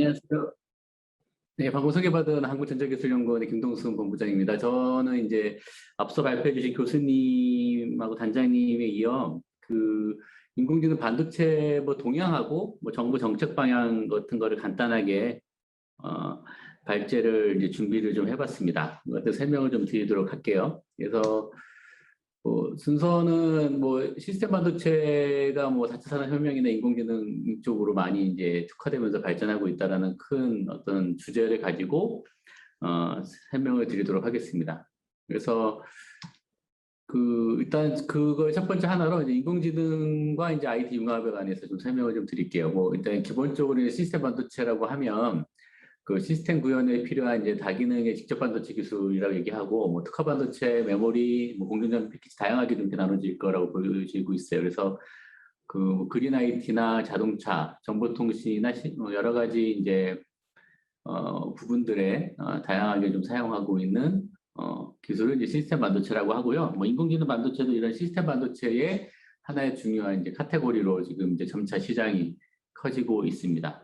안녕하세요. 네, 방금 소개받은 한국전자기술연구원의 김동순 본부장입니다. 저는 이제 앞서 발표해 주신 교수님하고 단장님에 이어 인공지능 반도체 동향하고 정부 정책 방향 같은 거를 간단하게 발제를 이제 준비를 좀 해봤습니다. 그것들 설명을 좀 드리도록 할게요. 그래서 순서는 시스템 반도체가 4차 산업혁명이나 인공지능 쪽으로 많이 이제 특화되면서 발전하고 있다라는 큰 어떤 주제를 가지고 설명을 드리도록 하겠습니다. 그래서 일단 그걸 첫 번째 하나로 이제 인공지능과 이제 IT 융합에 관해서 좀 설명을 좀 드릴게요. 일단 기본적으로 시스템 반도체라고 하면 그 시스템 구현에 필요한 이제 다기능의 직접 반도체 기술이라고 얘기하고 특화 반도체, 메모리, 공정장 패키지 다양하게 좀 나눠질 거라고 보여지고 있어요. 그래서 그린 IT나 자동차, 정보통신이나 여러 가지 이제 부분들에 다양하게 좀 사용하고 있는 기술을 이제 시스템 반도체라고 하고요. 인공지능 반도체도 이런 시스템 반도체의 하나의 중요한 이제 카테고리로 지금 이제 점차 시장이 커지고 있습니다.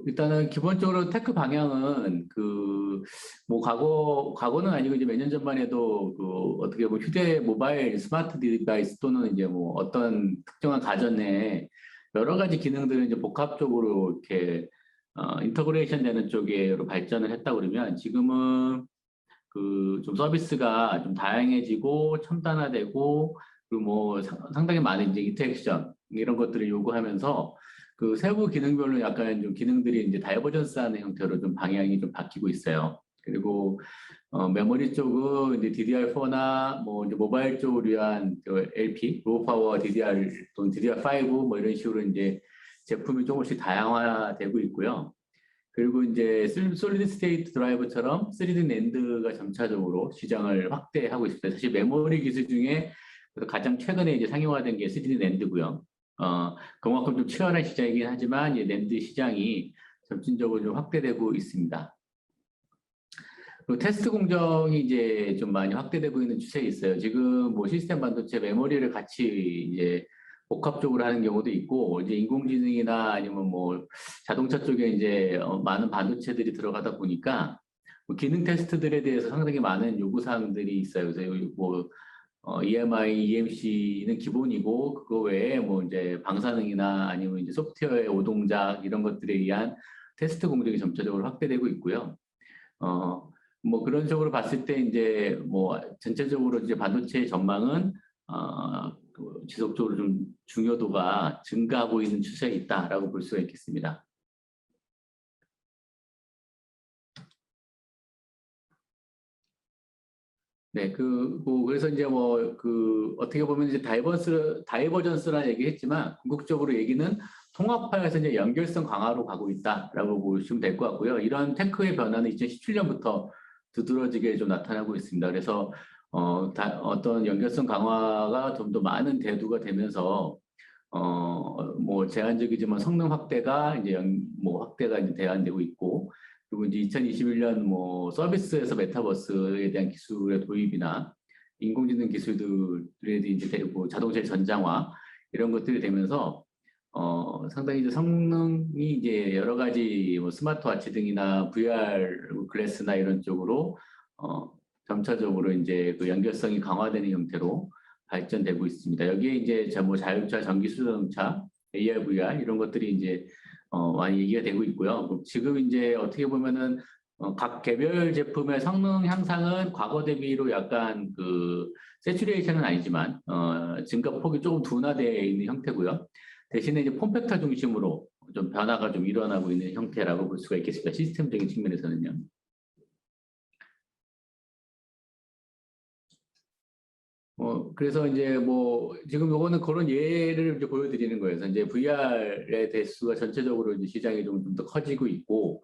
일단은 기본적으로 테크 방향은 과거는 아니고 이제 몇 년 전만 해도 어떻게 보면 휴대 모바일 스마트 디바이스 또는 이제 어떤 특정한 가전 내에 여러 가지 기능들을 이제 복합적으로 이렇게 인터그레이션 되는 쪽으로 발전을 했다 그러면 지금은 좀 서비스가 좀 다양해지고 첨단화되고 그리고 상당히 많은 이제 인터랙션 이런 것들을 요구하면서 세부 기능별로 약간 좀 기능들이 이제 다이버전스하는 형태로 좀 방향이 좀 바뀌고 있어요. 그리고 메모리 쪽은 이제 DDR4나 이제 모바일 쪽을 위한 LP, 로우 파워 DDR 또는 DDR5 이런 식으로 이제 제품이 조금씩 다양화되고 있고요. 그리고 이제 솔리드 스테이트 드라이브처럼 3D 낸드가 점차적으로 시장을 확대하고 있습니다. 사실 메모리 기술 중에 가장 최근에 이제 상용화된 게 3D 낸드고요. 그만큼 좀 치열한 시장이긴 하지만 이 낸드 시장이 점진적으로 좀 확대되고 있습니다. 그리고 테스트 공정이 이제 좀 많이 확대되고 있는 추세에 있어요. 지금 시스템 반도체 메모리를 같이 이제 복합적으로 하는 경우도 있고, 이제 인공지능이나 아니면 자동차 쪽에 이제 많은 반도체들이 들어가다 보니까 기능 테스트들에 대해서 상당히 많은 요구사항들이 있어요. 그래서 EMI, EMC는 기본이고 그거 외에 이제 방사능이나 아니면 이제 소프트웨어의 오동작 이런 것들에 의한 테스트 공정이 점차적으로 확대되고 있고요. 그런 식으로 봤을 때 이제 전체적으로 이제 반도체 전망은 지속적으로 좀 중요도가 증가하고 있는 추세에 있다라고 볼 수가 있겠습니다. 네, 그래서 이제 어떻게 보면 이제 다이버전스라는 얘기 했지만, 궁극적으로 얘기는 통합화해서 이제 연결성 강화로 가고 있다라고 보시면 될 것 같고요. 이런 테크의 변화는 2017년부터 두드러지게 좀 나타나고 있습니다. 그래서, 어떤 연결성 강화가 좀 더 많은 대두가 되면서, 제한적이지만 성능 확대가 이제 확대가 이제 대안되고 있고, 그리고 이제 2021년 서비스에서 메타버스에 대한 기술의 도입이나 인공지능 기술들에 이제 되고 자동차의 전장화 이런 것들이 되면서 상당히 이제 성능이 이제 여러 가지 스마트워치 등이나 VR 글래스나 이런 쪽으로 점차적으로 이제 연결성이 강화되는 형태로 발전되고 있습니다. 여기에 이제 자율주행 전기 수소자동차, AR, VR 이런 것들이 이제 많이 얘기가 되고 있고요. 지금 이제 어떻게 보면은 각 개별 제품의 성능 향상은 과거 대비로 약간 세츄레이션은 아니지만 증가 폭이 조금 둔화되어 있는 형태고요. 대신에 이제 폼팩터 중심으로 좀 변화가 좀 일어나고 있는 형태라고 볼 수가 있겠습니다. 시스템적인 측면에서는요. 그래서 이제 지금 요거는 그런 예를 이제 보여드리는 거예요. 그래서 이제 VR의 대수가 전체적으로 이제 시장이 좀 더 커지고 있고,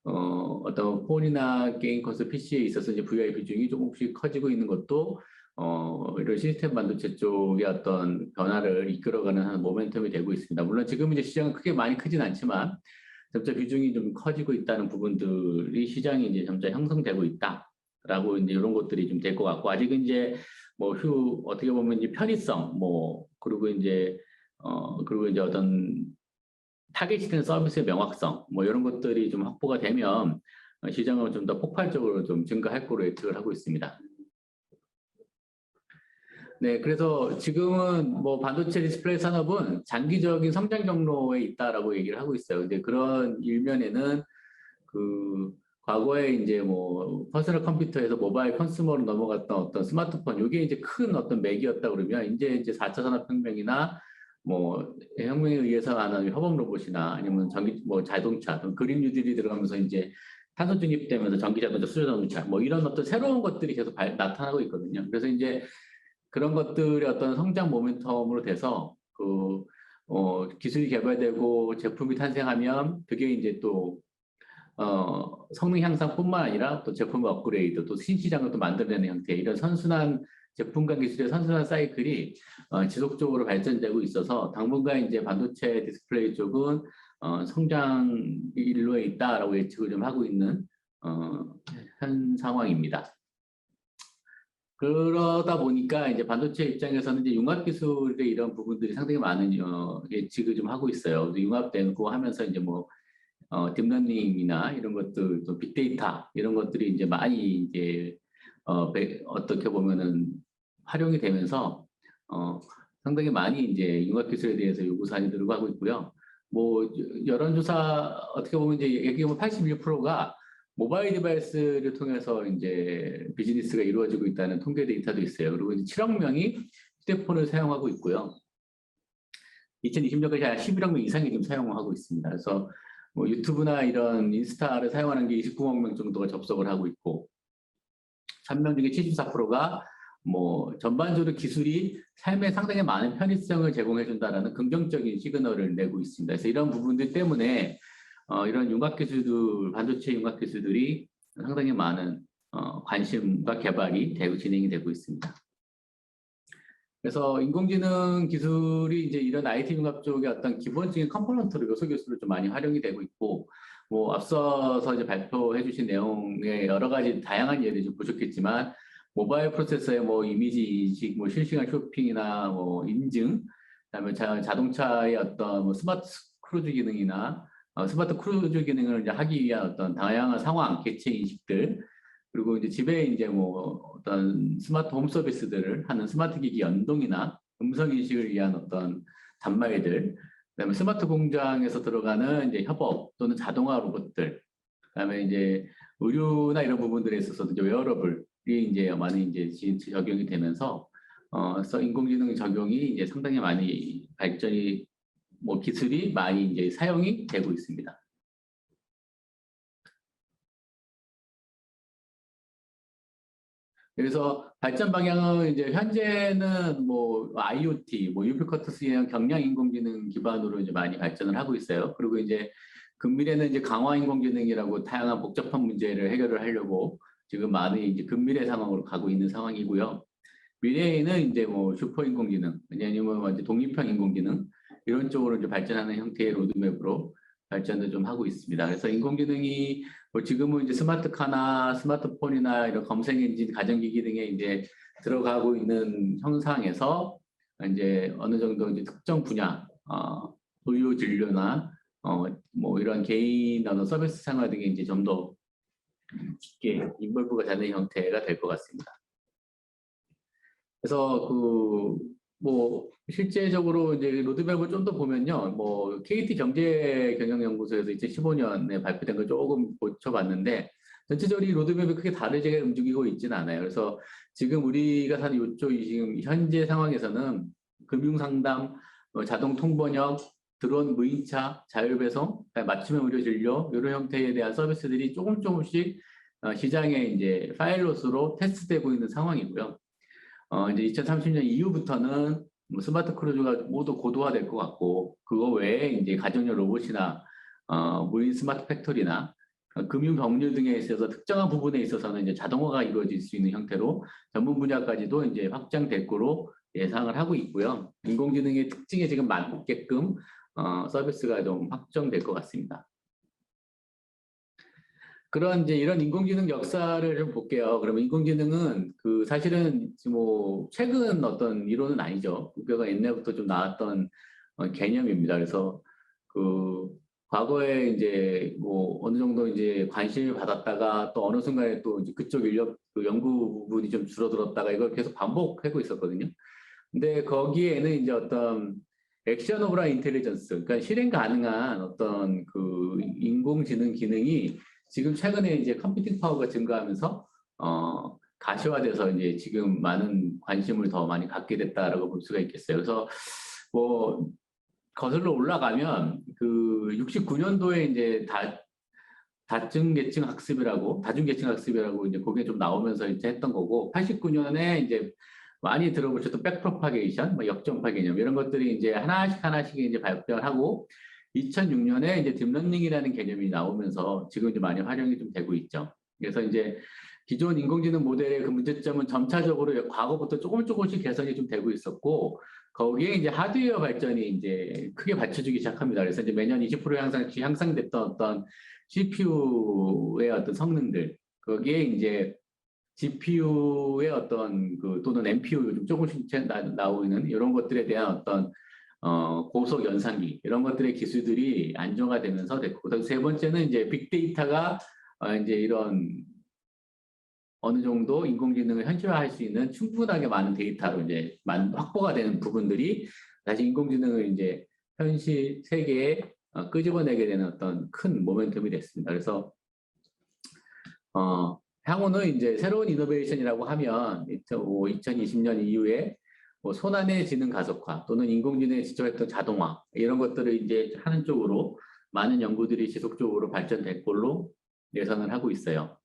어떤 폰이나 게임 콘솔 PC에 있어서 이제 VR 비중이 조금씩 커지고 있는 것도, 이런 시스템 반도체 쪽의 어떤 변화를 이끌어가는 한 모멘텀이 되고 있습니다. 물론 지금 이제 시장은 많이 크진 않지만, 점차 비중이 좀 커지고 있다는 부분들이 시장이 이제 점차 형성되고 있다라고 이제 이런 것들이 좀 될 것 같고, 아직은 이제 어떻게 보면 이제 편의성, 그리고 이제 어떤 타겟시되는 서비스의 명확성, 뭐 이런 것들이 좀 확보가 되면 시장은 좀 더 폭발적으로 좀 증가할 거로 예측을 하고 있습니다. 네, 그래서 지금은 뭐 반도체 디스플레이 산업은 장기적인 성장 경로에 있다라고 얘기를 하고 있어요. 근데 그런 일면에는 그 과거에 이제 뭐 퍼스널 컴퓨터에서 모바일 컨슈머로 넘어갔던 어떤 스마트폰, 이게 이제 큰 어떤 맥이었다 그러면 이제 4차 산업혁명이나 뭐 혁명에 의해서 하는 협업 로봇이나 아니면 전기 뭐 자동차, 그린 뉴딜이 들어가면서 이제 탄소 중립되면서 전기 자동차, 수소 자동차 뭐 이런 어떤 새로운 것들이 계속 나타나고 있거든요. 그래서 이제 그런 것들이 어떤 성장 모멘텀으로 돼서 기술이 개발되고 제품이 탄생하면 그게 이제 또 성능 향상뿐만 아니라 또 제품 업그레이드, 또 신시장을 또 만들어내는 형태, 이런 선순환 제품과 기술의 선순환 사이클이 지속적으로 발전되고 있어서 당분간 이제 반도체 디스플레이 쪽은 성장 일로에 있다라고 예측을 좀 하고 있는 현 상황입니다. 그러다 보니까 이제 반도체 입장에서는 이제 융합 기술의 이런 부분들이 상당히 많은 예측을 좀 하고 있어요. 융합되고 하면서 이제 뭐 딥러닝이나 이런 것들, 또 빅데이터 이런 것들이 이제 많이 이제 어떻게 보면은 활용이 되면서 상당히 많이 이제 융합 기술에 대해서 요구 사항이 늘어가고 있고요. 뭐 여론조사 어떻게 보면 이제 얘기하면 81%가 모바일 디바이스를 통해서 이제 비즈니스가 이루어지고 있다는 통계 데이터도 있어요. 그리고 이제 7억 명이 휴대폰을 사용하고 있고요. 2020년까지 한 11억 명 이상이 지금 사용하고 있습니다. 그래서 뭐 유튜브나 이런 인스타를 사용하는 게 29억 명 정도가 접속을 하고 있고, 3명 중에 74%가 뭐 전반적으로 기술이 삶에 상당히 많은 편의성을 제공해준다라는 긍정적인 시그널을 내고 있습니다. 그래서 이런 부분들 때문에 이런 융합기술들, 반도체 융합기술들이 상당히 많은 관심과 개발이 진행이 되고 있습니다. 그래서 인공지능 기술이 이제 이런 IT 융합 쪽의 어떤 기본적인 컴포넌트로 요소 기술로 좀 많이 활용이 되고 있고, 뭐 앞서서 이제 발표해 주신 내용에 여러 가지 다양한 예들이 좀 부족했지만, 모바일 프로세서의 뭐 이미지 인식, 뭐 실시간 쇼핑이나 뭐 인증, 그다음에 자동차의 어떤 뭐 스마트 크루즈 기능이나 스마트 크루즈 기능을 이제 하기 위한 어떤 다양한 상황, 개체 인식들, 그리고 이제 집에 이제 뭐 어떤 스마트 홈 서비스들을 하는 스마트 기기 연동이나 음성 인식을 위한 어떤 단말들, 그다음에 스마트 공장에서 들어가는 이제 협업 또는 자동화 로봇들, 그다음에 이제 의료나 이런 부분들에 있어서도 이제 웨어러블이 이제 많이 이제 적용이 되면서 그래서 인공지능 적용이 이제 상당히 많이 발전이 뭐 기술이 많이 이제 사용이 되고 있습니다. 그래서 발전 방향은 이제 현재는 뭐 IoT, 뭐 유비쿼터스형 경량 인공지능 기반으로 이제 많이 발전을 하고 있어요. 그리고 이제 근미래는 이제 강화 인공지능이라고 다양한 복잡한 문제를 해결을 하려고 지금 많이 이제 근미래 상황으로 가고 있는 상황이고요. 미래에는 이제 뭐 슈퍼 인공지능, 아니면 이제 독립형 인공지능 이런 쪽으로 이제 발전하는 형태의 로드맵으로 발전을 좀 하고 있습니다. 그래서 인공지능이 뭐 지금은 이제 스마트카나 스마트폰이나 이런 검색 엔진, 가전기기 등에 이제 들어가고 있는 형상에서 이제 어느 정도 이제 특정 분야, 의료 진료나 뭐 이런 개인 어떤 서비스 생활 등에 이제 좀 더 깊게 인볼브가 되는 형태가 될 것 같습니다. 그래서 뭐 실제적으로 이제 로드맵을 좀 더 보면요, 뭐 KT 경제경영연구소에서 2015년에 발표된 걸 조금 고쳐봤는데 전체적으로 이 로드맵이 크게 다르게 움직이고 있지는 않아요. 그래서 지금 우리가 사는 이쪽 지금 현재 상황에서는 금융상담, 자동 통번역, 드론 무인차, 자율배송, 맞춤형 의료 진료 이런 형태에 대한 서비스들이 조금씩 시장에 이제 파일럿으로 테스트되고 있는 상황이고요. 이제 2030년 이후부터는 뭐 스마트 크루즈가 모두 고도화될 것 같고, 그거 외에 이제 가정용 로봇이나 무인 스마트 팩토리나 금융 병류 등에 있어서 특정한 부분에 있어서는 이제 자동화가 이루어질 수 있는 형태로 전문 분야까지도 이제 확장될 거로 예상을 하고 있고요. 인공지능의 특징에 지금 맞게끔 서비스가 좀 확정될 것 같습니다. 그런 이제 이런 인공지능 역사를 좀 볼게요. 그러면 인공지능은 사실은 뭐 최근 어떤 이론은 아니죠. 그가 옛날부터 좀 나왔던 개념입니다. 그래서 그 과거에 이제 뭐 어느 정도 이제 관심을 받았다가 또 어느 순간에 또 이제 그쪽 인력 그 연구 부분이 좀 줄어들었다가 이걸 계속 반복하고 있었거든요. 근데 거기에는 이제 어떤 액셔너블한 인텔리전스, 그러니까 실행 가능한 어떤 그 인공지능 기능이 지금 최근에 이제 컴퓨팅 파워가 증가하면서 가시화돼서 이제 지금 많은 관심을 더 많이 갖게 됐다라고 볼 수가 있겠어요. 그래서 뭐 거슬러 올라가면 그 69년도에 이제 다중계층 학습이라고 이제 그게 좀 나오면서 이제 했던 거고, 89년에 이제 많이 들어보셨던 백프로파게이션, 뭐 역전파 개념 이런 것들이 이제 하나씩 이제 발전하고 2006년에 이제 딥러닝이라는 개념이 나오면서 지금 이제 많이 활용이 좀 되고 있죠. 그래서 이제 기존 인공지능 모델의 그 문제점은 점차적으로 과거부터 조금씩 개선이 좀 되고 있었고, 거기에 이제 하드웨어 발전이 이제 크게 받쳐주기 시작합니다. 그래서 이제 매년 20% 향상됐던 어떤 CPU의 어떤 성능들, 거기에 이제 GPU의 어떤 그 또는 NPU 요즘 조금씩 나오는 이런 것들에 대한 어떤 고속 연산기 이런 것들의 기술들이 안정화되면서 됐고, 세 번째는 이제 빅데이터가 이제 이런 어느 정도 인공지능을 현실화할 수 있는 충분하게 많은 데이터로 이제 확보가 되는 부분들이 다시 인공지능을 이제 현실 세계에 끄집어내게 되는 어떤 큰 모멘텀이 됐습니다. 그래서 향후는 이제 새로운 이노베이션이라고 하면 2020년 이후에 뭐 손안의 지능 가속화 또는 인공지능에 지적했던 자동화 이런 것들을 이제 하는 쪽으로 많은 연구들이 지속적으로 발전될 걸로 예상을 하고 있어요.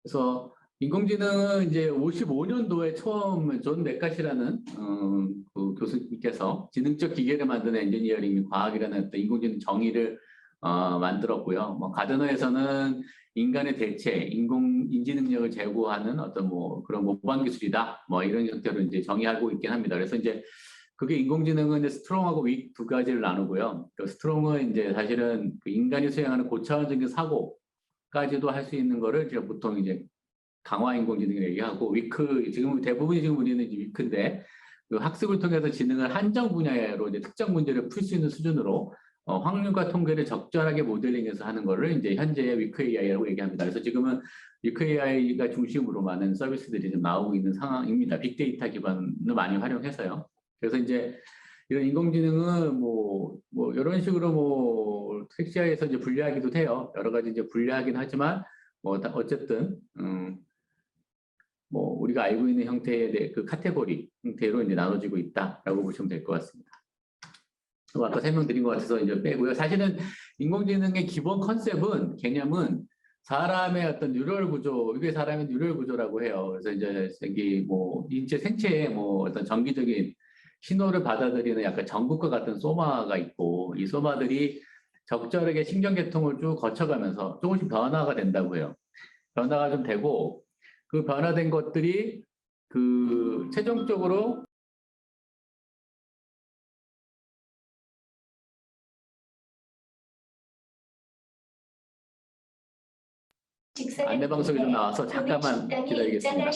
그래서 인공지능은 이제 55년도에 처음 존 메카시라는 그 교수님께서 지능적 기계를 만드는 엔지니어링 및 과학이라는 어떤 인공지능 정의를 만들었고요. 뭐 가드너에서는 인간의 대체, 인지 능력을 제고하는 어떤 뭐 그런 모방 기술이다. 뭐 이런 형태로 이제 정의하고 있긴 합니다. 그래서 이제 그게 인공지능은 이제 스트롱하고 윅 두 가지를 나누고요. 그 스트롱은 이제 사실은 그 인간이 수행하는 고차원적인 사고까지도 할 수 있는 거를 이제 보통 이제 강화 인공지능을 얘기하고, 위크 지금 대부분이 지금 우리는 이제 위크인데 그 학습을 통해서 지능을 한정 분야로 이제 특정 문제를 풀 수 있는 수준으로 확률과 통계를 적절하게 모델링해서 하는 거를 이제 현재의 위크 AI라고 얘기합니다. 그래서 지금은 위크 AI가 중심으로 많은 서비스들이 좀 나오고 있는 상황입니다. 빅데이터 기반을 많이 활용해서요. 그래서 이제 이런 인공지능은 뭐 이런 식으로 뭐 섹시화해서 이제 분류하기도 돼요. 여러 가지 이제 분류하긴 하지만 뭐 어쨌든 뭐 우리가 알고 있는 형태의 그 카테고리 형태로 이제 나눠지고 있다라고 보시면 될 것 같습니다. 아까 설명드린 것 같아서 이제 빼고요. 사실은 인공지능의 기본 컨셉은 개념은 사람의 어떤 뉴럴 구조, 이게 사람의 뉴럴 구조라고 해요. 그래서 이제 여기 뭐 인체 생체에 뭐 어떤 정기적인 신호를 받아들이는 약간 전극과 같은 소마가 있고, 이 소마들이 적절하게 신경계통을 쭉 거쳐가면서 조금씩 변화가 된다고 해요. 변화가 좀 되고, 그 변화된 것들이 그 최종적으로 안내방송이 좀 나와서 잠깐만 기다리겠습니다.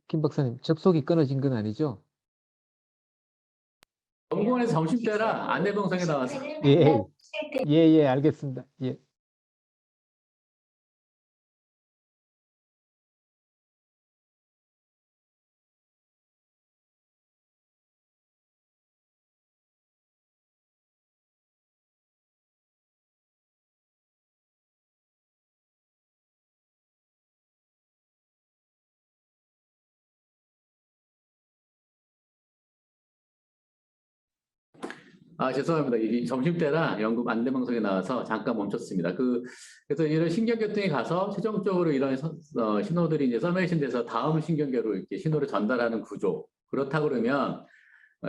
김 박사님, 접속이 끊어진 건 아니죠? 연구원에서 점심때라 안내방송에 나와서. 예, 알겠습니다. 예. 죄송합니다. 이 점심때라 연구 안내방송에 나와서 잠깐 멈췄습니다. 그래서 이런 신경계통에 가서 최종적으로 이런 신호들이 이제 서메이션 돼서 다음 신경계로 이렇게 신호를 전달하는 구조. 그렇다 그러면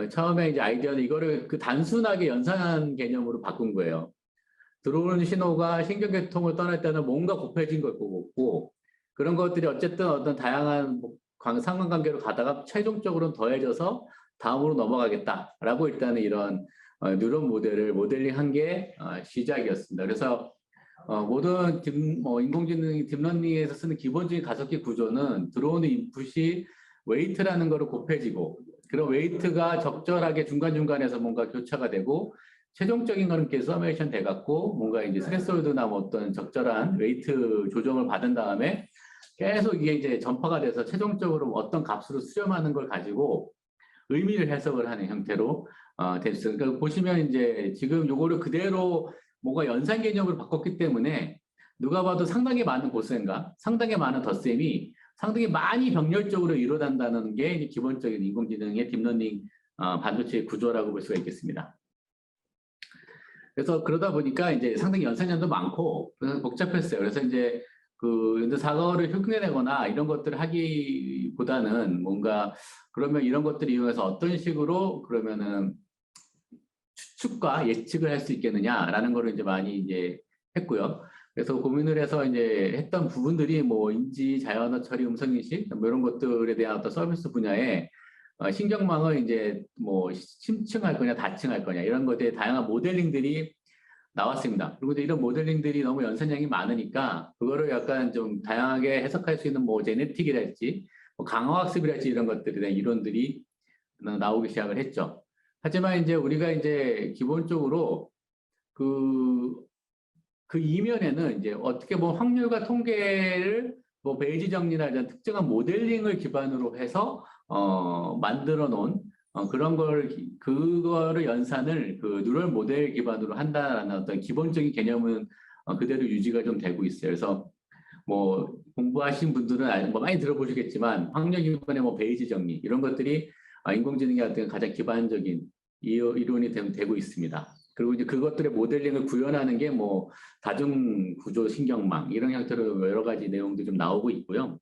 처음에 이제 아이디어는 이거를 그 단순하게 연산 개념으로 바꾼 거예요. 들어오는 신호가 신경계통을 떠날 때는 뭔가 곱해진 걸 보고 그런 것들이 어쨌든 어떤 다양한 상관관계로 가다가 최종적으로는 더해져서 다음으로 넘어가겠다라고 일단은 이런 뉴런 모델을 모델링한 게 시작이었습니다. 그래서 모든 인공지능 딥러닝에서 쓰는 기본적인 가속기 구조는 들어오는 인풋이 웨이트라는 거를 곱해지고 그런 웨이트가 적절하게 중간중간에서 뭔가 교차가 되고 최종적인 거는 이렇게 서메이션 돼갖고 뭔가 이제 스레스홀드나 뭐 어떤 적절한 웨이트 조정을 받은 다음에 계속 이게 이제 전파가 돼서 최종적으로 어떤 값으로 수렴하는 걸 가지고 의미를 해석을 하는 형태로 됐어요. 그러니까 보시면 이제 지금 요거를 그대로 뭔가 연산 개념으로 바꿨기 때문에 누가 봐도 상당히 많은 고생과 상당히 많은 덧셈이 상당히 많이 병렬적으로 일어난다는 게 이제 기본적인 인공지능의 딥러닝 반도체 구조라고 볼 수가 있겠습니다. 그래서 그러다 보니까 이제 상당히 연산량도 많고 복잡했어요. 그래서 이제 그 사거를 흉내내거나 이런 것들을 하기보다는 뭔가 그러면 이런 것들을 이용해서 어떤 식으로 그러면은 추측과 예측을 할 수 있겠느냐라는 거를 이제 많이 이제 했고요. 그래서 고민을 해서 이제 했던 부분들이 뭐 인지, 자연어 처리, 음성인식 뭐 이런 것들에 대한 어떤 서비스 분야에 신경망을 이제 뭐 심층할 거냐, 다층할 거냐 이런 것에 다양한 모델링들이 나왔습니다. 그리고 이런 모델링들이 너무 연산량이 많으니까 그거를 약간 좀 다양하게 해석할 수 있는 뭐 제네틱이랄지 뭐 강화학습이랄지 이런 것들에 대한 이론들이 나오기 시작을 했죠. 하지만 이제 우리가 이제 기본적으로 그 이면에는 이제 어떻게 보면 확률과 통계를 뭐 베이지 정리나 이런 특정한 모델링을 기반으로 해서 만들어 놓은 그런 그거를 연산을 그 뉴럴 모델 기반으로 한다라는 어떤 기본적인 개념은 그대로 유지가 좀 되고 있어요. 그래서 뭐 공부하신 분들은 뭐 많이 들어보시겠지만 확률 기반의 뭐 베이지 정리 이런 것들이 인공지능의 어떤 가장 기반적인 이론이 되고 있습니다. 그리고 이제 그것들의 모델링을 구현하는 게 뭐 다중 구조 신경망 이런 형태로 여러 가지 내용도 좀 나오고 있고요.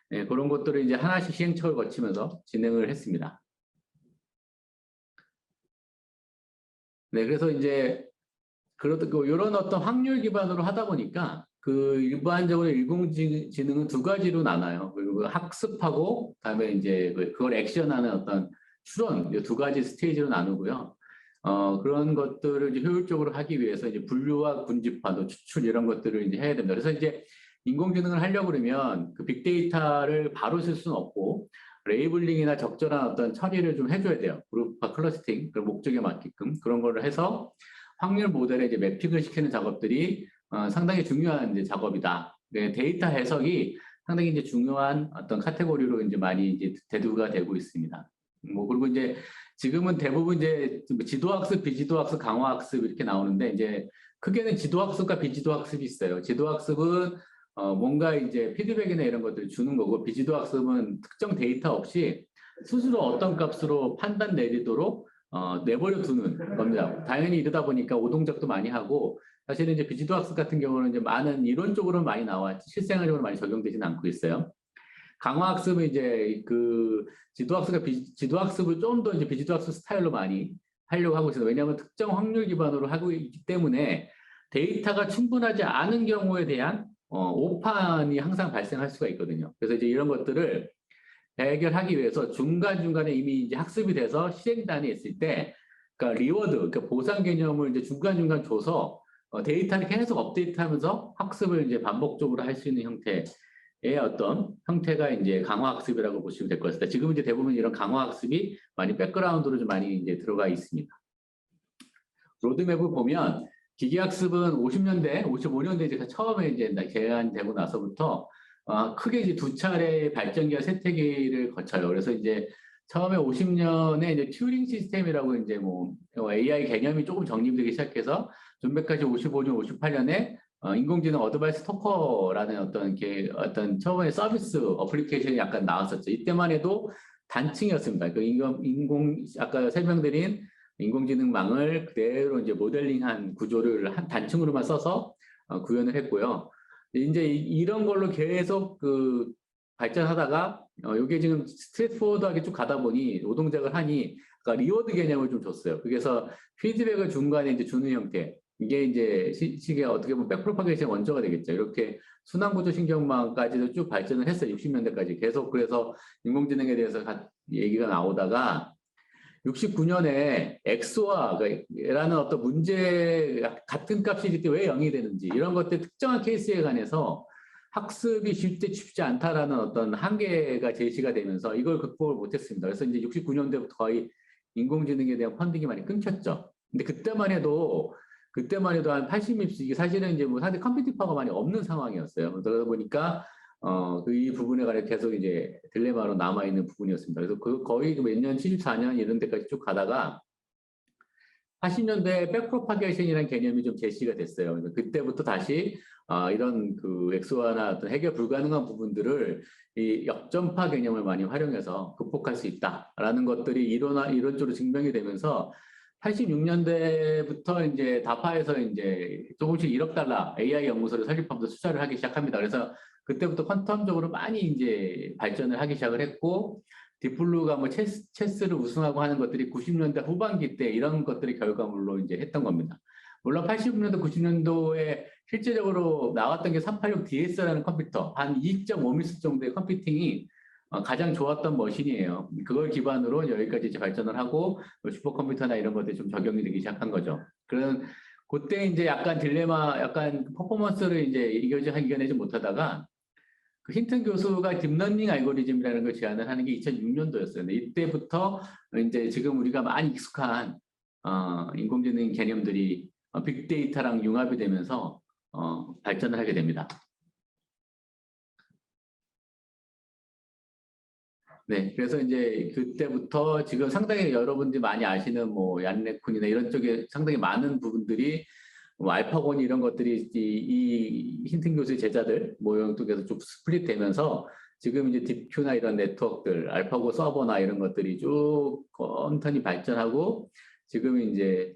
네, 그런 것들을 이제 하나씩 시행착오를 거치면서 진행을 했습니다. 네, 그래서 이제 이런 어떤 확률 기반으로 하다 보니까 그 일반적으로 인공지능은 두 가지로 나눠요. 그리고 학습하고 그다음에 이제 그걸 액션하는 어떤 추론 이 두 가지 스테이지로 나누고요. 그런 것들을 이제 효율적으로 하기 위해서 이제 분류와 군집화, 또 추출 이런 것들을 이제 해야 됩니다. 그래서 이제 인공지능을 하려고 그러면 그 빅데이터를 바로 쓸 수는 없고 레이블링이나 적절한 어떤 처리를 좀 해줘야 돼요. 그룹화 클러스팅, 그 목적에 맞게끔 그런 거를 해서 확률 모델에 이제 매핑을 시키는 작업들이 상당히 중요한 이제 작업이다. 네, 데이터 해석이 상당히 이제 중요한 어떤 카테고리로 이제 많이 이제 대두가 되고 있습니다. 뭐 그리고 이제 지금은 대부분 이제 지도학습, 비지도학습, 강화학습 이렇게 나오는데 이제 크게는 지도학습과 비지도학습이 있어요. 지도학습은 뭔가 이제 피드백이나 이런 것들을 주는 거고 비지도학습은 특정 데이터 없이 스스로 어떤 값으로 판단 내리도록 내버려 두는 겁니다. 당연히 이러다 보니까 오동작도 많이 하고 사실은 이제 비지도학습 같은 경우는 이제 많은 이론적으로는 많이 나왔지 실생활적으로 많이 적용되지는 않고 있어요. 강화학습은 이제 그 지도학습을 좀 더 이제 비지도학습 스타일로 많이 하려고 하고 있어요. 왜냐하면 특정 확률 기반으로 하고 있기 때문에 데이터가 충분하지 않은 경우에 대한 오판이 항상 발생할 수가 있거든요. 그래서 이제 이런 것들을 해결하기 위해서 중간중간에 이미 이제 학습이 돼서 실행단에 있을 때, 그러니까 리워드, 그러니까 보상 개념을 이제 중간중간 줘서 데이터를 계속 업데이트하면서 학습을 이제 반복적으로 할 수 있는 형태의 어떤 형태가 이제 강화학습이라고 보시면 될 것 같습니다. 지금 이제 대부분 이런 강화학습이 많이 백그라운드로 좀 많이 이제 들어가 있습니다. 로드맵을 보면 기계학습은 50년대, 55년대 이제 처음에 이제 개안되고 나서부터 크게 이제 두 차례 발전기와 쇠퇴기를 거쳐요. 그래서 이제 처음에 50년에 이제 튜링 시스템이라고 이제 뭐 AI 개념이 조금 정립되기 시작해서 전배까지 55년, 58년에 인공지능 어드바이스 토커라는 어떤 처음에 서비스 어플리케이션이 약간 나왔었죠. 이때만 해도 단층이었습니다. 그 아까 설명드린 인공지능망을 그대로 이제 모델링한 구조를 한 단층으로만 써서 구현을 했고요. 이제 이런 걸로 계속 발전하다가 이게 지금 스트레이트포워드하게 쭉 가다 보니 노동작을 하니 그러니까 리워드 개념을 좀 줬어요. 그래서 피드백을 중간에 이제 주는 형태. 이게 이제 시계 어떻게 보면 백프로파게이션 원조가 되겠죠. 이렇게 순환구조 신경망까지도 쭉 발전을 했어요. 60년대까지 계속. 그래서 인공지능에 대해서 얘기가 나오다가 69년에 엑소아라는 어떤 문제 같은 값일 때 왜 0이 되는지 이런 것들 특정한 케이스에 관해서 학습이 쉽지 않다라는 어떤 한계가 제시가 되면서 이걸 극복을 못했습니다. 그래서 이제 69년대부터 거의 인공지능에 대한 펀딩이 많이 끊겼죠. 근데 그때만 해도 한 80입씩 사실은 이제 뭐 상대 컴퓨팅 파워가 많이 없는 상황이었어요. 그러다 보니까 이 부분에 관해 계속 이제 딜레마로 남아있는 부분이었습니다. 그래서 거의 몇 년, 74년 이런 데까지 쭉 가다가 80년대 백프로파게이션이라는 개념이 좀 제시가 됐어요. 그래서 그때부터 다시 이런 그 엑소화나 어떤 해결 불가능한 부분들을 이 역전파 개념을 많이 활용해서 극복할 수 있다라는 것들이 이론적으로 증명이 되면서 86년대부터 이제 다파에서 이제 조금씩 1억 달러 AI 연구소를 설립하면서 투자를 하기 시작합니다. 그래서 그때부터 퀀텀적으로 많이 이제 발전을 하기 시작을 했고, 딥블루가 뭐 체스를 우승하고 하는 것들이 90년대 후반기 때 이런 것들이 결과물로 이제 했던 겁니다. 물론 80년도, 90년도에 실제적으로 나왔던 게 386DS라는 컴퓨터, 한 2.5미스 정도의 컴퓨팅이 가장 좋았던 머신이에요. 그걸 기반으로 여기까지 이제 발전을 하고 슈퍼컴퓨터나 이런 것들이 좀 적용이 되기 시작한 거죠. 그런 그때 이제 약간 딜레마, 약간 퍼포먼스를 이제 이겨내지 못하다가 그 힌튼 교수가 딥러닝 알고리즘이라는 걸 제안을 하는 게 2006년도였어요. 이때부터 이제 지금 우리가 많이 익숙한 인공지능 개념들이 빅데이터랑 융합이 되면서 발전을 하게 됩니다. 네, 그래서 이제 그때부터 지금 상당히 여러분들이 많이 아시는 뭐 얀레쿤이나 이런 쪽에 상당히 많은 부분들이 뭐 알파곤 이런 것들이 이 힌튼 교수의 제자들 모형 쪽에서 쭉 스플릿 되면서 지금 이제 딥큐나 이런 네트워크들, 알파고 서버나 이런 것들이 쭉 건턴이 발전하고 지금 이제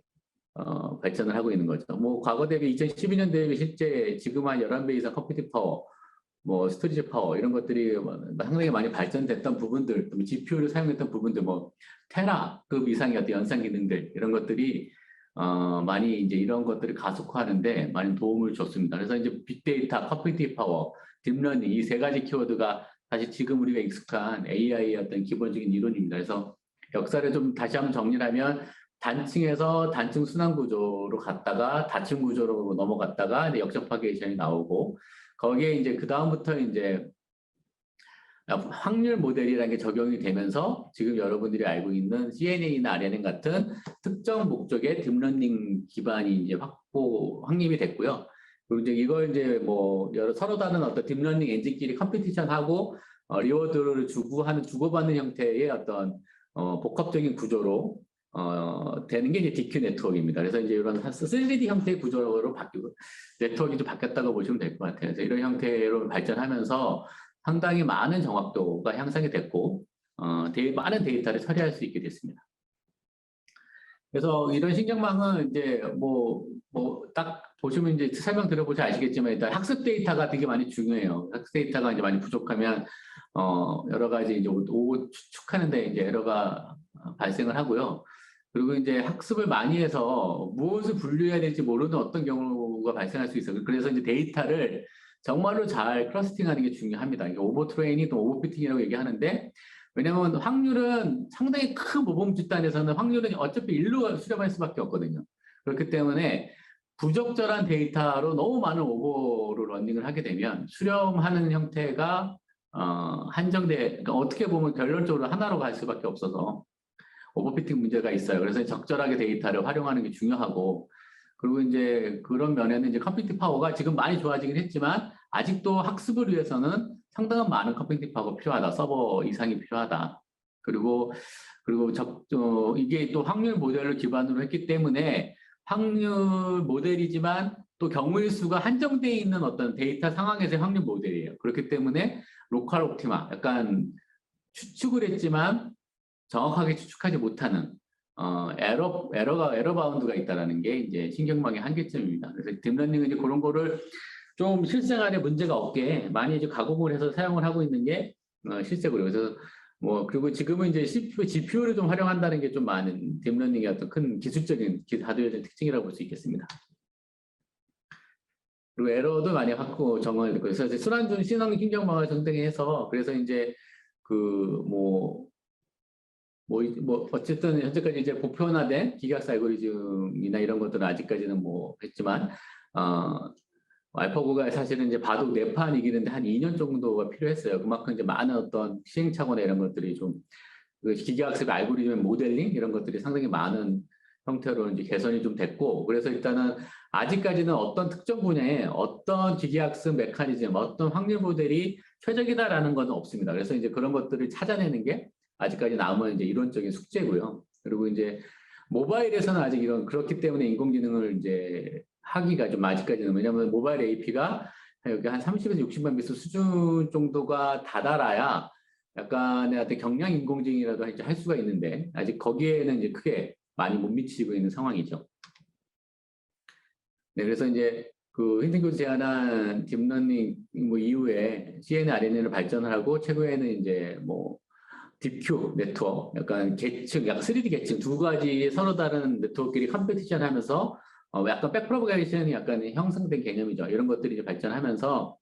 발전을 하고 있는 거죠. 뭐 과거 대비 2012년 대비 실제 지금 한 11배 이상 컴퓨팅 파워, 뭐 스토리지 파워 이런 것들이 상당히 많이 발전됐던 부분들, GPU를 사용했던 부분들, 뭐 테라급 이상의 어떤 연산 기능들 이런 것들이 많이 이제 이런 것들을 가속화하는데 많이 도움을 줬습니다. 그래서 이제 빅데이터, 컴퓨팅 파워, 딥러닝 이 세 가지 키워드가 사실 지금 우리가 익숙한 AI의 어떤 기본적인 이론입니다. 그래서 역사를 좀 다시 한번 정리하면 단층에서 단층 순환 구조로 갔다가 다층 구조로 넘어갔다가 역전파게이션이 나오고 거기에 이제 그 다음부터 이제 확률 모델이라는 게 적용이 되면서 지금 여러분들이 알고 있는 CNN이나 RNN 같은 특정 목적의 딥러닝 기반이 이제 확립이 됐고요. 그리고 이제 이걸 이제 뭐 서로 다른 어떤 딥러닝 엔진끼리 컴피티션하고 리워드를 주고받는 형태의 어떤 복합적인 구조로 되는 게 이제 DQ 네트워크입니다. 그래서 이제 이런 3D 형태의 구조로 바뀌고 네트워크가 좀 바뀌었다고 보시면 될 것 같아요. 그래서 이런 형태로 발전하면서 상당히 많은 정확도가 향상이 됐고 많은 데이터를 처리할 수 있게 됐습니다. 그래서 이런 신경망은 이제 뭐 딱 보시면 이제 설명 들어보시 아시겠지만 일단 학습 데이터가 되게 많이 중요해요. 학습 데이터가 이제 많이 부족하면 여러 가지 이제 오후 추측하는데 이제 에러가 발생을 하고요. 그리고 이제 학습을 많이 해서 무엇을 분류해야 될지 모르는 어떤 경우가 발생할 수 있어요. 그래서 이제 데이터를 정말로 잘 클러스팅하는 게 중요합니다. 이게 오버 트레이닝 또 오버 피팅이라고 얘기하는데 왜냐하면 확률은 상당히 큰 모범 집단에서는 확률은 어차피 일로 수렴할 수밖에 없거든요. 그렇기 때문에 부적절한 데이터로 너무 많은 오버로 러닝을 하게 되면 수렴하는 형태가 그러니까 어떻게 보면 결론적으로 하나로 갈 수밖에 없어서 오버피팅 문제가 있어요. 그래서 적절하게 데이터를 활용하는 게 중요하고 그리고 이제 그런 면에는 이제 컴퓨팅 파워가 지금 많이 좋아지긴 했지만 아직도 학습을 위해서는 상당한 많은 컴퓨팅 파워가 필요하다. 서버 이상이 필요하다. 그리고 이게 또 확률 모델을 기반으로 했기 때문에 확률 모델이지만 또 경우의 수가 한정되어 있는 어떤 데이터 상황에서의 확률 모델이에요. 그렇기 때문에 로컬 옵티마, 약간 추측을 했지만 정확하게 추측하지 못하는 에러 바운드가 있다라는 게 이제 신경망의 한계점입니다. 그래서 딥러닝은 이제 그런 거를 좀 실생활에 문제가 없게 많이 이제 가공을 해서 사용을 하고 있는 게 실제고요. 그래서 뭐 그리고 지금은 이제 CPU, GPU를 좀 활용한다는 게 좀 많은 딥러닝의 어떤 큰 기술적인 하드웨어적인 특징이라고 볼 수 있겠습니다. 그리고 에러도 많이 확보 정원이 됐고, 그래서 이제 순환준 신형 신경망을 선택해서 그래서 이제 어쨌든 현재까지 이제 보편화된 기계학습 알고리즘이나 이런 것들은 아직까지는 뭐 했지만 알파고가 사실은 이제 바둑 4판 이기는데 한 2년 정도가 필요했어요. 그만큼 이제 많은 어떤 시행착오나 이런 것들이 좀 기계학습의 알고리즘 모델링 이런 것들이 상당히 많은 형태로 이제 개선이 좀 됐고, 그래서 일단은 아직까지는 어떤 특정 분야에 어떤 기계학습 메커니즘, 어떤 확률 모델이 최적이다라는 건 없습니다. 그래서 이제 그런 것들을 찾아내는 게 아직까지 남은 이제 이론적인 숙제고요. 그리고 이제 모바일에서는 아직 그렇기 때문에 인공지능을 이제 하기가 좀 아직까지는, 왜냐하면 모바일 AP가 여기 한 30에서 60만 비트 수준 정도가 다다라야 약간의 어떤 경량 인공지능이라도 이제 할 수가 있는데, 아직 거기에는 이제 크게 많이 못 미치고 있는 상황이죠. 네, 그래서 이제 그 힌팅교수 제안한 딥러닝 뭐 이후에 CNN, RNN을 발전을 하고 최근에는 이제 뭐 딥큐 네트워크, 약간 계층, 약간 3D 계층 두 가지 서로 다른 네트워크끼리 컴피티션 하면서 약간 백프로파게이션이 약간 형성된 개념이죠. 이런 것들이 이제 발전하면서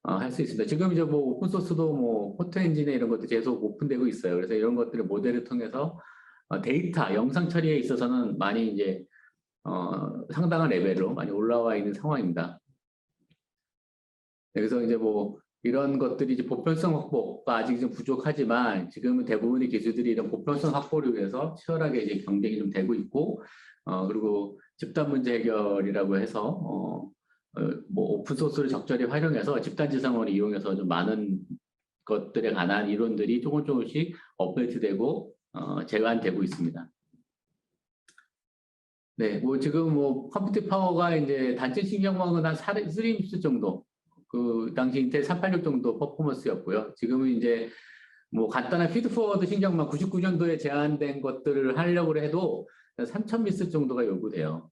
할 수 있습니다. 지금 이제 뭐 오픈소스도 뭐 포트 엔진에 이런 것도 계속 오픈되고 있어요. 그래서 이런 것들을 모델을 통해서 데이터, 영상 처리에 있어서는 많이 이제 상당한 레벨로 많이 올라와 있는 상황입니다. 네, 그래서 이제 뭐 이런 것들이 이제 보편성 확보가 아직 좀 부족하지만 지금은 대부분의 기술들이 이런 보편성 확보를 위해서 치열하게 이제 경쟁이 좀 되고 있고, 그리고 집단 문제 해결이라고 해서 뭐 오픈 소스를 적절히 활용해서 집단 지성을 이용해서 좀 많은 것들에 관한 이론들이 조금씩 업데이트되고 제한되고 있습니다. 네, 뭐 지금 뭐 컴퓨팅 파워가 이제 단체 신경망은 한 3립스 정도, 그 당시 인텔 386 정도 퍼포먼스였고요. 지금은 이제 뭐 간단한 피드포워드 신경망 99년도에 제한된 것들을 하려고 해도 3000 미스 정도가 요구돼요.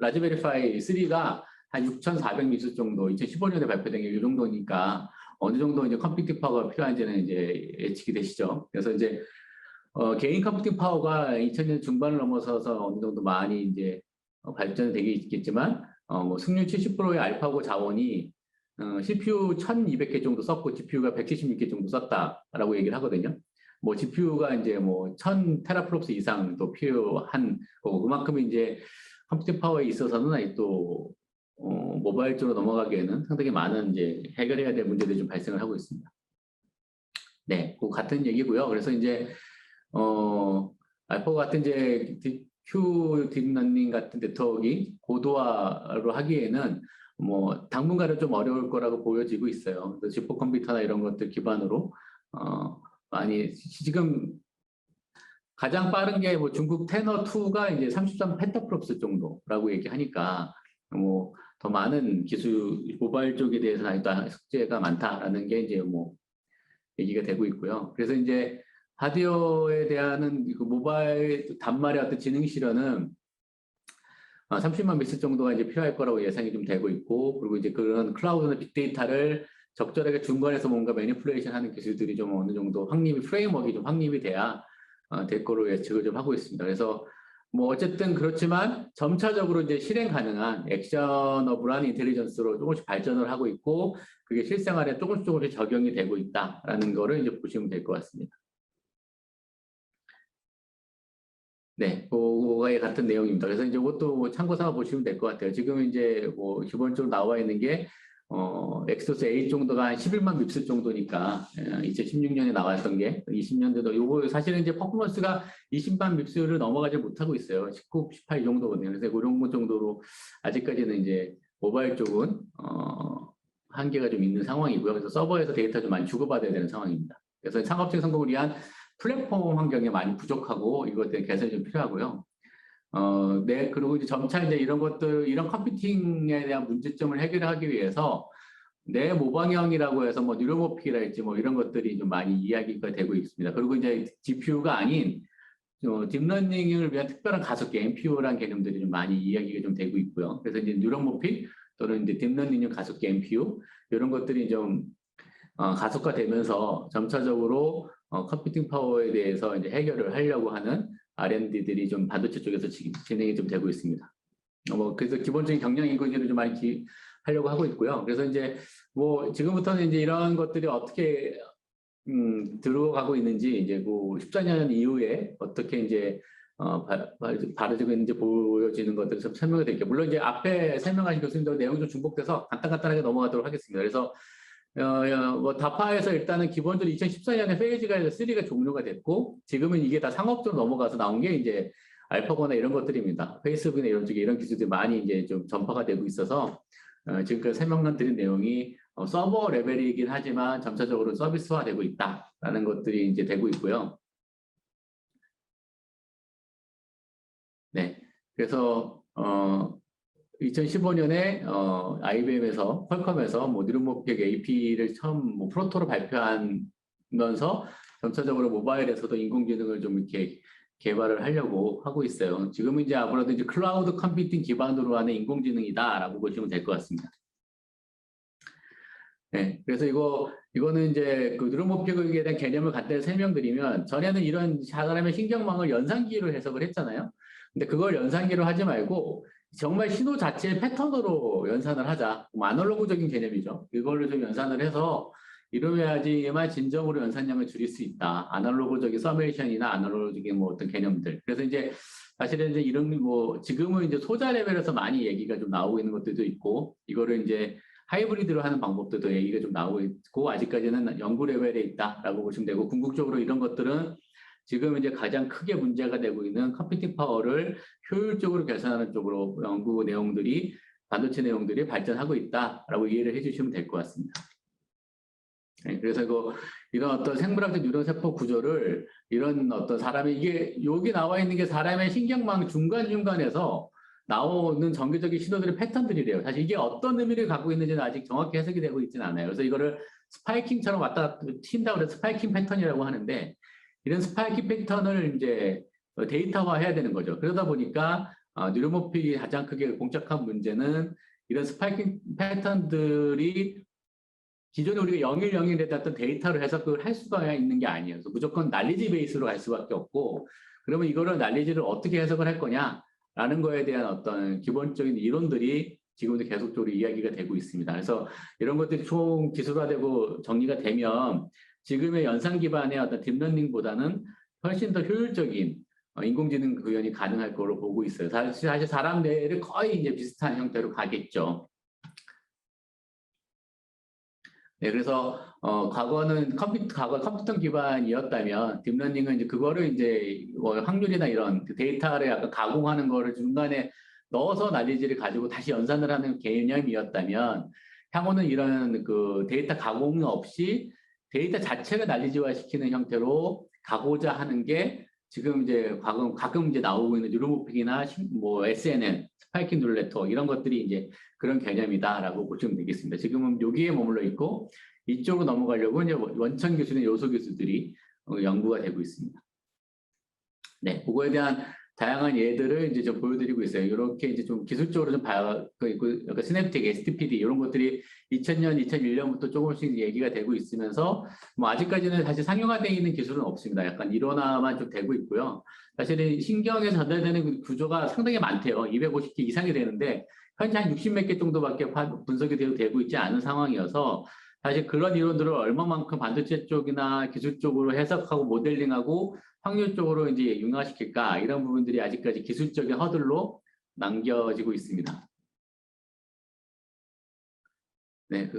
라즈베리 파이 3가 한 6400 미스 정도, 2015년에 발표된 게 이 정도니까 어느 정도 이제 컴퓨팅 파워가 필요한지는 이제 예측이 되시죠. 그래서 이제 개인 컴퓨팅 파워가 2000년 중반을 넘어서서 어느 정도 많이 이제 발전되기 있겠지만, 뭐 승률 70%의 알파고 자원이 CPU 1200개 정도 썼고 GPU가 176개 정도 썼다라고 얘기를 하거든요. 뭐 GPU가 이제 뭐 1000 테라플롭스 이상도 필요한 거고, 그만큼 이제 컴퓨팅 파워에 있어서는 또 모바일 쪽으로 넘어가기에는 상당히 많은 이제 해결해야 될 문제들이 좀 발생을 하고 있습니다. 네, 그 같은 얘기고요. 그래서 이제 알파 같은 이제 큐 딥러닝 같은 네트워크가 고도화로 하기에는 뭐 당분간은 좀 어려울 거라고 보여지고 있어요. 그래서 지포 컴퓨터나 이런 것들 기반으로 많이 지금 가장 빠른 게 뭐 중국 테너 2가 이제 33 펜타플롭스 정도라고 얘기하니까 뭐 더 많은 기술 모바일 쪽에 대해서는 아직도 숙제가 많다라는 게 이제 뭐 얘기가 되고 있고요. 그래서 이제 하드웨어에 대한 그 모바일 단말의 어떤 지능 실현은 30만 미스 정도가 이제 필요할 거라고 예상이 좀 되고 있고, 그리고 이제 그런 클라우드나 빅데이터를 적절하게 중간에서 뭔가 매니플레이션 하는 기술들이 좀 어느 정도 프레임워크가 좀 확립이 돼야 될 거로 예측을 좀 하고 있습니다. 그래서 뭐 어쨌든 그렇지만 점차적으로 이제 실행 가능한 액션어블한 인텔리전스로 조금씩 발전을 하고 있고, 그게 실생활에 조금씩 적용이 되고 있다라는 거를 이제 보시면 될 것 같습니다. 네, 그거에 같은 내용입니다. 그래서 이제 그것도 참고 삼아 보시면 될 것 같아요. 지금 이제 뭐 기본적으로 나와 있는 게 엑소스 8 정도가 한 11만 밉스 정도니까 2016년에 나왔던 게 20년대도 요거 사실은 이제 퍼포먼스가 20만 밉스를 넘어가지 못하고 있어요. 19, 18 정도거든요. 그래서 그런 것 정도로 아직까지는 이제 모바일 쪽은 한계가 좀 있는 상황이고요. 그래서 서버에서 데이터 좀 많이 주고받아야 되는 상황입니다. 그래서 창업적 성공을 위한 플랫폼 환경이 많이 부족하고 이것들 개선이 좀 필요하고요. 네, 그리고 이제 점차 이제 이런 것들, 이런 컴퓨팅에 대한 문제점을 해결하기 위해서 내 모방형이라고 해서 뭐 뉴로모피랄지 뭐 이런 것들이 좀 많이 이야기가 되고 있습니다. 그리고 이제 GPU가 아닌 딥러닝을 위한 특별한 가속기 NPU라는 개념들이 좀 많이 이야기가 좀 되고 있고요. 그래서 이제 뉴로모피 또는 이제 딥러닝용 가속기 NPU 이런 것들이 좀 가속화되면서 점차적으로 컴퓨팅 파워에 대해서 이제 해결을 하려고 하는 R&D들이 좀 반도체 쪽에서 진행이 좀 되고 있습니다. 그래서 기본적인 경량 인공지능을 좀 많이 하려고 하고 있고요. 그래서 이제 지금부터는 이제 이런 것들이 어떻게 들어가고 있는지 이제 14년 이후에 어떻게 이제 바라지고 있는지 보여지는 것들을 좀 설명을 드릴게요. 물론 이제 앞에 설명하신 교수님들 내용이 좀 중복돼서 간단하게 넘어가도록 하겠습니다. 그래서 다파에서 일단은 기본적으로 2014년에 페이지가 3가 종료가 됐고 지금은 이게 다 상업적으로 넘어가서 나온 게 이제 알파고나 이런 것들입니다. 페이스북이나 이런 쪽에 이런 기술들이 많이 이제 좀 전파가 되고 있어서 지금까지 설명만 드린 내용이 서버 레벨이긴 하지만 점차적으로 서비스화되고 있다라는 것들이 이제 되고 있고요. 네, 그래서 2015년에 IBM에서 퀄컴에서 뉴런머픽 AP를 처음 프로토로 발표하면서 점차적으로 모바일에서도 인공지능을 좀 이렇게 개발을 하려고 하고 있어요. 지금은 이제 아무래도 이제 클라우드 컴퓨팅 기반으로 하는 인공지능이다라고 보시면 될 것 같습니다. 네, 그래서 이거는 이제 그 뉴런머픽에 대한 개념을 간단히 설명드리면 전에는 이런 사람의 신경망을 연산기로 해석을 했잖아요. 근데 그걸 연산기로 하지 말고 정말 신호 자체의 패턴으로 연산을 하자. 아날로그적인 개념이죠. 이걸로 좀 연산을 해서 이러면야지만 진정으로 연산량을 줄일 수 있다. 아날로그적인 서메이션이나 아날로그적인 어떤 개념들. 그래서 이제 사실은 이제 이런 지금은 이제 소자 레벨에서 많이 얘기가 좀 나오고 있는 것들도 있고 이거를 이제 하이브리드로 하는 방법들도 얘기가 좀 나오고 있고 아직까지는 연구 레벨에 있다라고 보시면 되고 궁극적으로 이런 것들은 지금 이제 가장 크게 문제가 되고 있는 컴퓨팅 파워를 효율적으로 개선하는 쪽으로 연구 내용들이 반도체 내용들이 발전하고 있다라고 이해를 해주시면 될 것 같습니다. 네, 그래서 이런 어떤 생물학적 뉴런 세포 구조를 이런 어떤 사람이 여기 나와 있는 게 사람의 신경망 중간중간에서 나오는 정기적인 신호들의 패턴들이래요. 사실 이게 어떤 의미를 갖고 있는지는 아직 정확히 해석이 되고 있지는 않아요. 그래서 이거를 스파이킹처럼 왔다 갔다 튄다고 해서 스파이킹 패턴이라고 하는데 이런 스파이킹 패턴을 이제 데이터화해야 되는 거죠. 그러다 보니까 뉴런머픽이 가장 크게 공적한 문제는 이런 스파이킹 패턴들이 기존에 우리가 0101에 어떤 데이터를 해석을 할 수가 있는 게 아니에요. 그래서 무조건 난리지 베이스로 갈 수밖에 없고 그러면 이거를 난리지를 어떻게 해석을 할 거냐라는 거에 대한 어떤 기본적인 이론들이 지금도 계속적으로 이야기가 되고 있습니다. 그래서 이런 것들이 총 기술화되고 정리가 되면 지금의 연산 기반의 어떤 딥러닝보다는 훨씬 더 효율적인 인공지능 구현이 가능할 거로 보고 있어요. 사실 사람 뇌를 거의 이제 비슷한 형태로 가겠죠. 네, 그래서 과거는 컴퓨터 기반이었다면 딥러닝은 이제 그거를 이제 확률이나 이런 데이터를 약간 가공하는 거를 중간에 넣어서 난리지를 가지고 다시 연산을 하는 개념이었다면 향후는 이런 그 데이터 가공 없이 데이터 자체를 난리지화 시키는 형태로 가고자 하는 게 지금 이제 가끔 이제 나오고 있는 뉴런머픽이나 SNN, 스파이킹 뉴럴 네트워크 이런 것들이 이제 그런 개념이다라고 보시면 되겠습니다. 지금은 여기에 머물러 있고 이쪽으로 넘어가려고 이제 원천 기술의 요소 기술들이 연구가 되고 있습니다. 네, 그거에 대한 다양한 예들을 이제 좀 보여드리고 있어요. 이렇게 이제 좀 기술적으로 좀 약간 시냅틱, STPD 이런 것들이 2000년, 2001년부터 조금씩 얘기가 되고 있으면서 아직까지는 사실 상용화되어 있는 기술은 없습니다. 약간 일원화만 좀 되고 있고요. 사실은 신경에 전달되는 구조가 상당히 많대요. 250개 이상이 되는데 현재 한 60몇 개 정도밖에 분석이 되고 있지 않은 상황이어서 사실 그런 이론들을 얼마만큼 반도체 쪽이나 기술 쪽으로 해석하고 모델링하고 확률적으로 이제 융화시킬까 이런 부분들이 아직까지 기술적인 허들로 남겨지고 있습니다. 네,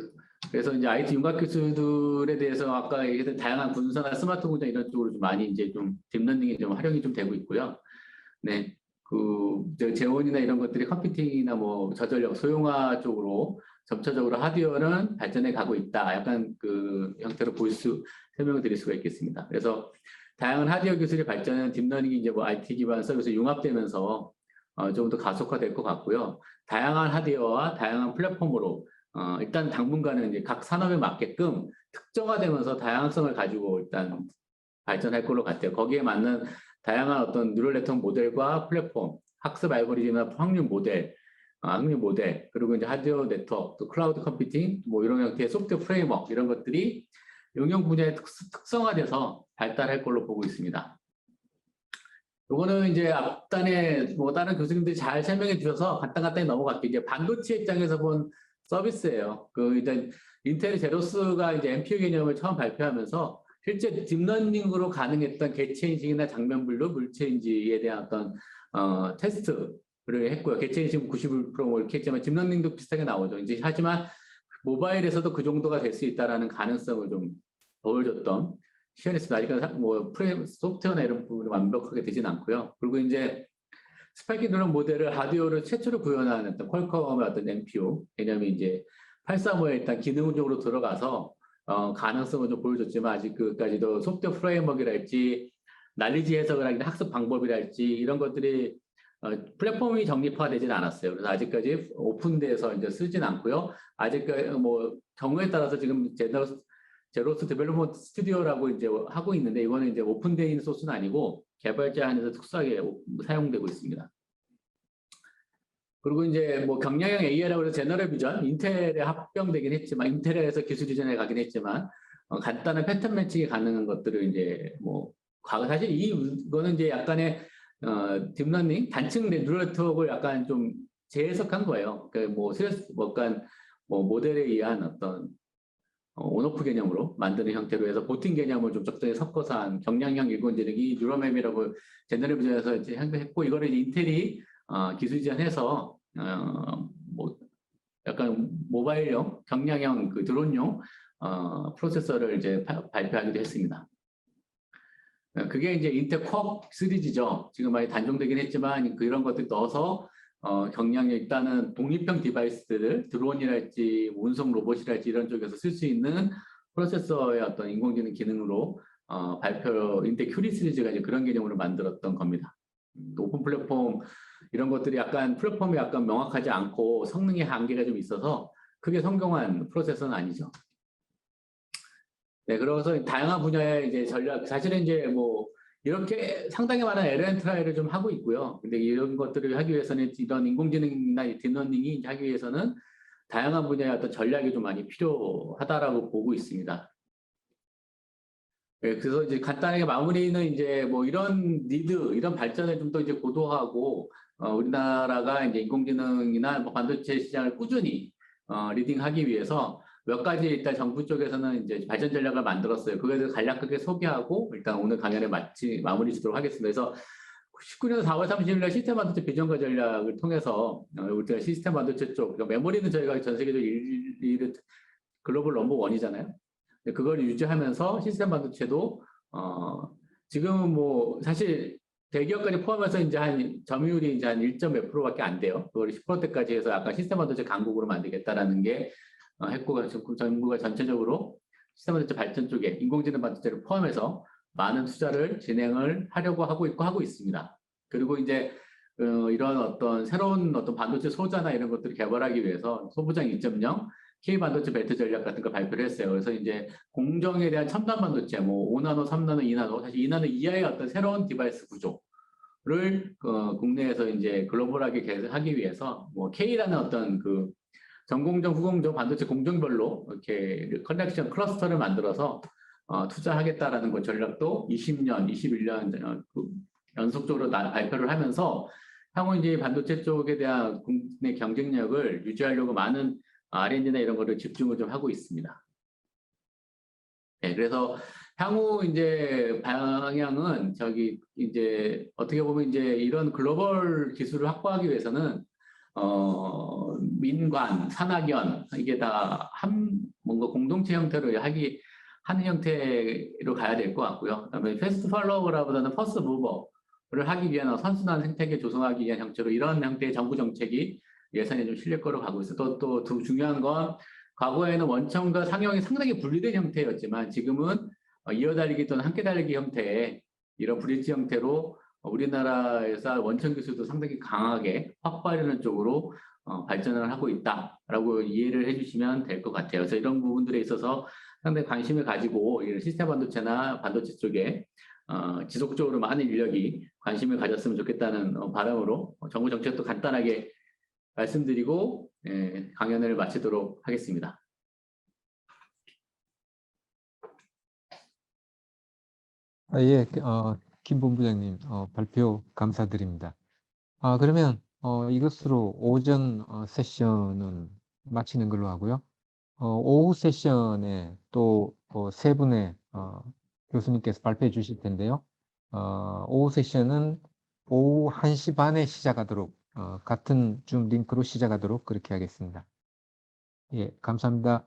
그래서 이제 IT 융합 기술들에 대해서 아까 얘기했던 다양한 군사나 스마트 공장 이런 쪽으로 좀 많이 이제 좀 딥러닝이 좀 활용이 좀 되고 있고요. 네, 재원이나 이런 것들이 컴퓨팅이나 저전력 소형화 쪽으로 점차적으로 하드웨어는 발전해 가고 있다. 약간 그 형태로 설명을 드릴 수가 있겠습니다. 그래서 다양한 하드웨어 기술이 발전은 딥러닝이 이제 IT 기반 서비스 융합되면서 좀 더 가속화될 것 같고요. 다양한 하드웨어와 다양한 플랫폼으로 일단 당분간은 이제 각 산업에 맞게끔 특정화되면서 다양성을 가지고 일단 발전할 걸로 같아요. 거기에 맞는 다양한 어떤 뉴럴 네트워크 모델과 플랫폼, 학습 알고리즘이나 확률 모델, 그리고 이제 하드웨어 네트워크, 또 클라우드 컴퓨팅, 이런 형태의 소프트웨어 프레임워크 이런 것들이 응용 분야의 특성화돼서 발달할 걸로 보고 있습니다. 요거는 이제 앞단에 뭐 다른 교수님들이 잘 설명해 주셔서 간단히 넘어갈게요. 이제 반도체 입장에서 본 서비스예요. 그 일단 인텔 제로스가 이제 NPU 개념을 처음 발표하면서 실제 딥러닝으로 가능했던 개체 인식이나 장면 분류, 물체 인지에 대한 어떤 테스트를 했고요. 개체 인식 91% 이렇게 했지만 딥러닝도 비슷하게 나오죠. 이제 하지만 모바일에서도 그 정도가 될 수 있다라는 가능성을 좀 보여줬던 시연했습니다. 아직까지 뭐 소프트웨어나 이런 부분이 완벽하게 되진 않고요. 그리고 이제 스파이크 뉴런 모델을 하드웨어로 최초로 구현한 어떤 퀄컴의 어떤 NPU 개념이 이제 835에 일단 기능적으로 들어가서 가능성을 좀 보여줬지만 아직 그까지도 소프트웨어 프레임워크랄지 난리지 해석을 하기 학습 방법이랄지 이런 것들이 플랫폼이 정립화되지는 않았어요. 그래서 아직까지 오픈돼서 이제 쓰진 않고요. 아직까지 뭐 경우에 따라서 지금 제로스 데벨롭먼트 스튜디오라고 이제 하고 있는데 이거는 이제 오픈되어 있는 소스는 아니고 개발자 안에서 특수하게 사용되고 있습니다. 그리고 이제 뭐 경량형 AI라고 해서 제너럴 비전, 인텔에 합병되긴 했지만 인텔에서 기술 이전에 가긴 했지만 간단한 패턴 매칭이 가능한 것들을 이제 뭐 사실 이거는 이제 약간의 딥러닝 단층 뉴럴 네트워크를 약간 좀 재해석한 거예요. 그러니까 뭐 약간 뭐 모델에 의한 어떤 온오프 개념으로 만드는 형태로 해서 보팅 개념을 좀 적절히 섞어서 한 경량형 인공지능이 뉴럴맵이라고 제너럴 비전에서 이제 했고 이거를 인텔이 기술 지원해서 뭐 약간 모바일용 경량형 그 드론용 프로세서를 이제 발표하기도 했습니다. 그게 이제 인텔 쿼 시리즈죠. 지금 많이 단종되긴 했지만 그런 것들 넣어서 경량형 일단은 독립형 디바이스들을 드론이랄지 운송 로봇이랄지 이런 쪽에서 쓸 수 있는 프로세서의 어떤 인공지능 기능으로 인텔 큐리 시리즈가 이제 그런 개념으로 만들었던 겁니다. 오픈 플랫폼 이런 것들이 약간 플랫폼이 약간 명확하지 않고 성능의 한계가 좀 있어서 크게 성공한 프로세서는 아니죠. 네, 그래서 다양한 분야의 이제 전략, 사실은 이제 뭐 이렇게 상당히 많은 LLM 트라이를 좀 하고 있고요. 근데 이런 것들을 하기 위해서는 이런 인공지능이나 딥러닝이 하기 위해서는 다양한 분야의 어떤 전략이 좀 많이 필요하다라고 보고 있습니다. 네, 그래서 이제 간단하게 마무리는 이제 뭐 이런 니드, 이런 발전을 좀 더 이제 고도하고 우리나라가 이제 인공지능이나 뭐 반도체 시장을 꾸준히 리딩하기 위해서 몇 가지 일단 정부 쪽에서는 이제 발전 전략을 만들었어요. 그거에 대해서 간략하게 소개하고 일단 오늘 강연을 마무리 짓도록 하겠습니다. 그래서 19년 4월 30일 날 시스템 반도체 비전과 전략을 통해서 우리가 시스템 반도체 쪽, 그러니까 메모리는 저희가 전 세계적으로 글로벌 넘버 원이잖아요. 그걸 유지하면서 시스템 반도체도 지금은 뭐 사실 대기업까지 포함해서 이제 한 점유율이 이제 한 1.몇 %밖에 안 돼요. 그걸 10%대까지 해서 약간 시스템 반도체 강국으로 만들겠다라는 게 했고 정부가 전체적으로 시스템 반도체 발전 쪽에 인공지능 반도체를 포함해서 많은 투자를 진행을 하려고 하고 있습니다. 그리고 이제 이런 어떤 새로운 어떤 반도체 소자나 이런 것들을 개발하기 위해서 소부장 2.0 K 반도체 벨트 전략 같은 걸 발표를 했어요. 그래서 이제 공정에 대한 첨단 반도체, 뭐 5나노, 3나노, 2나노, 사실 2나노 이하의 어떤 새로운 디바이스 구조를 국내에서 이제 글로벌하게 하기 위해서 뭐 K라는 어떤 그 전공정, 후공정, 반도체 공정별로 이렇게 커넥션 클러스터를 만들어서 투자하겠다라는 그 전략도 20년, 21년 연속적으로 발표를 하면서 향후 이제 반도체 쪽에 대한 국내 경쟁력을 유지하려고 많은 R&D나 이런 거를 집중을 좀 하고 있습니다. 네, 그래서 향후 이제 방향은 이제 어떻게 보면 이제 이런 글로벌 기술을 확보하기 위해서는 민관, 산학연 이게 다 뭔가 공동체 형태로 하는 형태로 가야 될 것 같고요. 그다음에 패스트 팔로워라보다는 퍼스트 무버를 하기 위한 선순환 생태계 조성하기 위한 형태로 이런 형태의 정부 정책이 예산이 좀 실릴 거로 가고 있어요. 또 중요한 건 과거에는 원청과 상용이 상당히 분리된 형태였지만 지금은 이어달리기 또는 함께 달리기 형태의 이런 브릿지 형태로 우리나라에서 원청 기술도 상당히 강하게 확보하려는 쪽으로 발전을 하고 있다라고 이해를 해주시면 될 것 같아요. 그래서 이런 부분들에 있어서 상당히 관심을 가지고 이런 시스템 반도체나 반도체 쪽에 지속적으로 많은 인력이 관심을 가졌으면 좋겠다는 바람으로 정부 정책도 간단하게 말씀드리고 강연을 마치도록 하겠습니다. 예, 김 본부장님, 발표 감사드립니다. 그러면 이것으로 오전 세션은 마치는 걸로 하고요. 오후 세션에 또 세 분의 교수님께서 발표해 주실 텐데요. 오후 세션은 오후 1시 반에 시작하도록, 같은 줌 링크로 시작하도록 그렇게 하겠습니다. 예, 감사합니다.